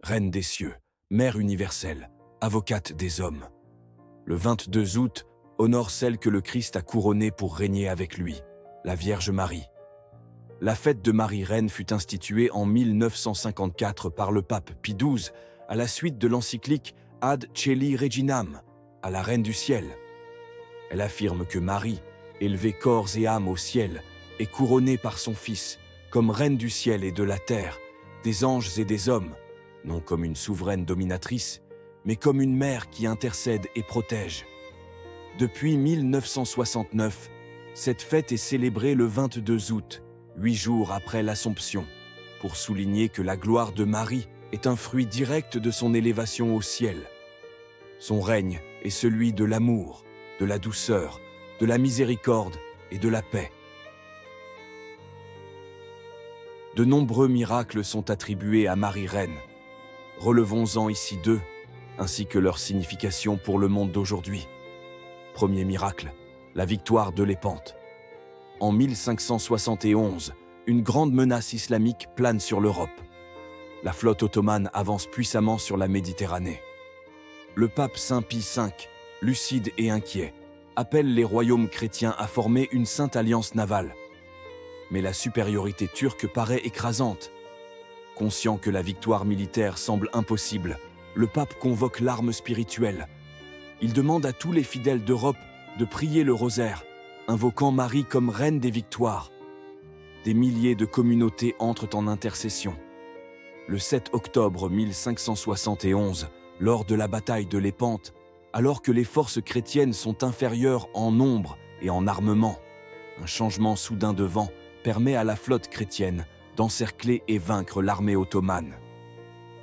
Reine des cieux, Mère universelle, avocate des hommes. Le 22 août honore celle que le Christ a couronnée pour régner avec lui, la Vierge Marie. La fête de Marie-Reine fut instituée en 1954 par le pape Pie XII à la suite de l'encyclique Ad Caeli Reginam, à la Reine du ciel. Elle affirme que Marie, élevée corps et âme au ciel, est couronnée par son Fils, comme Reine du ciel et de la terre, des anges et des hommes, non comme une souveraine dominatrice, mais comme une mère qui intercède et protège. Depuis 1969, cette fête est célébrée le 22 août, 8 jours après l'Assomption, pour souligner que la gloire de Marie est un fruit direct de son élévation au ciel. Son règne est celui de l'amour, de la douceur, de la miséricorde et de la paix. De nombreux miracles sont attribués à Marie-Reine. Relevons-en ici deux, ainsi que leur signification pour le monde d'aujourd'hui. Premier miracle, la victoire de Lépante. En 1571, une grande menace islamique plane sur l'Europe. La flotte ottomane avance puissamment sur la Méditerranée. Le pape Saint Pie V, lucide et inquiet, appelle les royaumes chrétiens à former une sainte alliance navale. Mais la supériorité turque paraît écrasante. Conscient que la victoire militaire semble impossible, le pape convoque l'arme spirituelle. Il demande à tous les fidèles d'Europe de prier le rosaire, invoquant Marie comme reine des victoires. Des milliers de communautés entrent en intercession. Le 7 octobre 1571, lors de la bataille de Lépante, alors que les forces chrétiennes sont inférieures en nombre et en armement, un changement soudain de vent permet à la flotte chrétienne d'encercler et vaincre l'armée ottomane.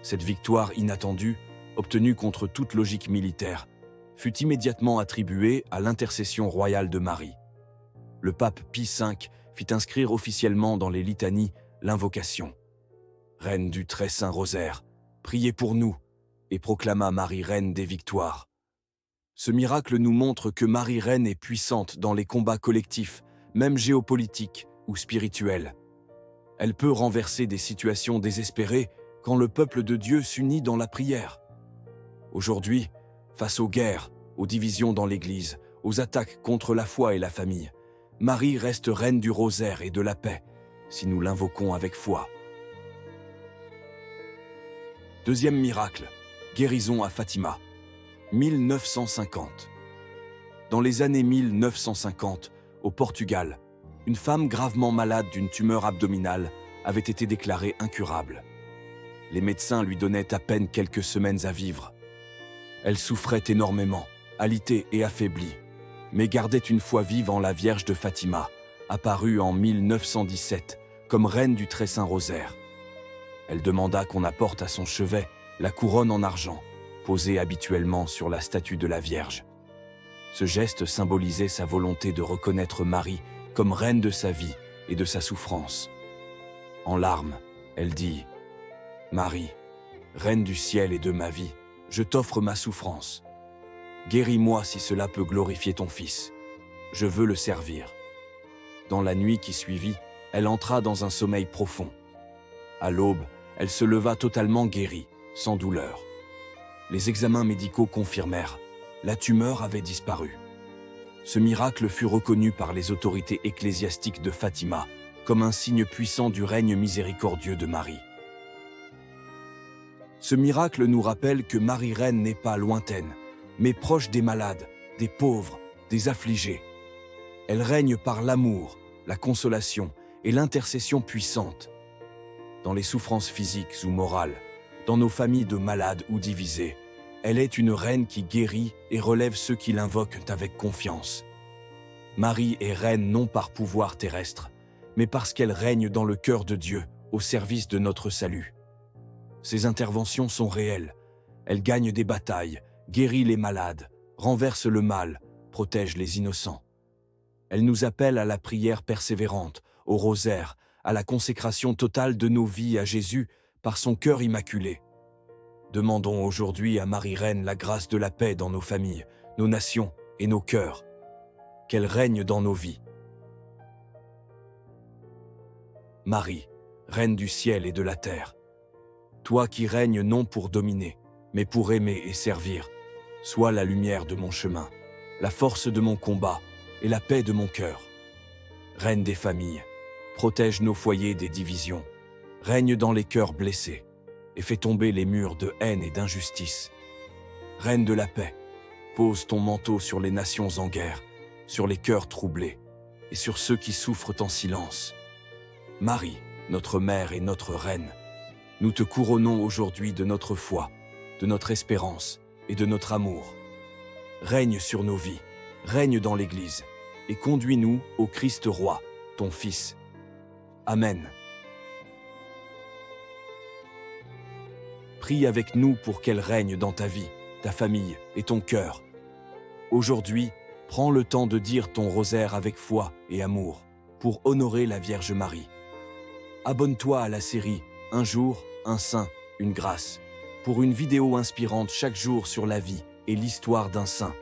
Cette victoire inattendue, obtenue contre toute logique militaire, fut immédiatement attribuée à l'intercession royale de Marie. Le pape Pie V fit inscrire officiellement dans les litanies l'invocation « Reine du très saint rosaire, priez pour nous » et proclama Marie reine des victoires. Ce miracle nous montre que Marie reine est puissante dans les combats collectifs, même géopolitiques ou spirituels. Elle peut renverser des situations désespérées quand le peuple de Dieu s'unit dans la prière. Aujourd'hui, face aux guerres, aux divisions dans l'Église, aux attaques contre la foi et la famille, Marie reste reine du rosaire et de la paix, si nous l'invoquons avec foi. Deuxième miracle, guérison à Fatima, 1950. Dans les années 1950, au Portugal, une femme gravement malade d'une tumeur abdominale avait été déclarée incurable. Les médecins lui donnaient à peine quelques semaines à vivre. Elle souffrait énormément, alitée et affaiblie, mais gardait une foi vive en la Vierge de Fatima, apparue en 1917 comme reine du Très Saint Rosaire. Elle demanda qu'on apporte à son chevet la couronne en argent, posée habituellement sur la statue de la Vierge. Ce geste symbolisait sa volonté de reconnaître Marie comme reine de sa vie et de sa souffrance. En larmes, elle dit « Marie, reine du ciel et de ma vie, je t'offre ma souffrance. Guéris-moi si cela peut glorifier ton Fils. Je veux le servir. » Dans la nuit qui suivit, elle entra dans un sommeil profond. À l'aube, elle se leva totalement guérie, sans douleur. Les examens médicaux confirmèrent, la tumeur avait disparu. Ce miracle fut reconnu par les autorités ecclésiastiques de Fatima comme un signe puissant du règne miséricordieux de Marie. Ce miracle nous rappelle que Marie-Reine n'est pas lointaine, mais proche des malades, des pauvres, des affligés. Elle règne par l'amour, la consolation et l'intercession puissante. Dans les souffrances physiques ou morales, dans nos familles de malades ou divisées, elle est une reine qui guérit et relève ceux qui l'invoquent avec confiance. Marie est reine non par pouvoir terrestre, mais parce qu'elle règne dans le cœur de Dieu, au service de notre salut. Ses interventions sont réelles. Elle gagne des batailles, guérit les malades, renverse le mal, protège les innocents. Elle nous appelle à la prière persévérante, au rosaire, à la consécration totale de nos vies à Jésus par son cœur immaculé. Demandons aujourd'hui à Marie-Reine la grâce de la paix dans nos familles, nos nations et nos cœurs. Qu'elle règne dans nos vies. Marie, reine du ciel et de la terre. Toi qui règnes non pour dominer, mais pour aimer et servir, sois la lumière de mon chemin, la force de mon combat et la paix de mon cœur. Reine des familles, protège nos foyers des divisions, règne dans les cœurs blessés et fais tomber les murs de haine et d'injustice. Reine de la paix, pose ton manteau sur les nations en guerre, sur les cœurs troublés et sur ceux qui souffrent en silence. Marie, notre mère et notre reine, nous te couronnons aujourd'hui de notre foi, de notre espérance et de notre amour. Règne sur nos vies, règne dans l'Église, et conduis-nous au Christ roi, ton Fils. Amen. Prie avec nous pour qu'elle règne dans ta vie, ta famille et ton cœur. Aujourd'hui, prends le temps de dire ton rosaire avec foi et amour pour honorer la Vierge Marie. Abonne-toi à la série Un jour, un saint, une grâce pour une vidéo inspirante chaque jour sur la vie et l'histoire d'un saint.